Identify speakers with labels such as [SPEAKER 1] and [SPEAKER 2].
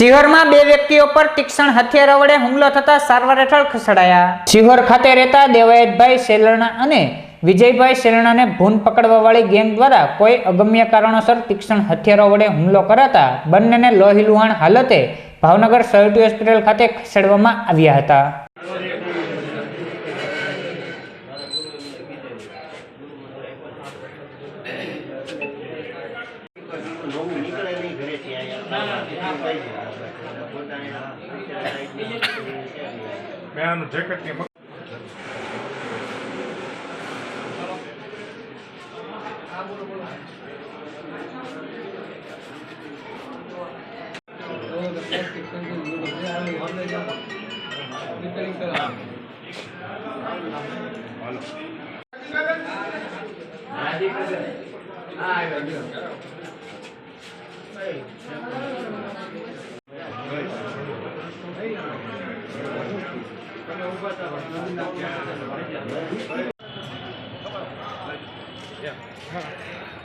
[SPEAKER 1] શિહોર માં બે વ્યક્તિઓ પર તીક્ષ્ણ હથિયારો વડે હુમલો થતા સારવાર હેઠળ ખસેડાયા। શિહોર ખાતે રહેતા દેવાયતભાઈ સેલણા અને વિજયભાઈ સેલણાને ભૂન પકડવા વાળી ગેંગ દ્વારા કોઈ અગમ્ય કારણોસર તીક્ષ્ણ હથિયારો વડે હુમલો કરાતા બંનેને લોહીલુહાણ હાલતે ભાવનગર સયાજી હોસ્પિટલ ખાતે ખસેડવામાં આવ્યા હતા।
[SPEAKER 2] Yeah.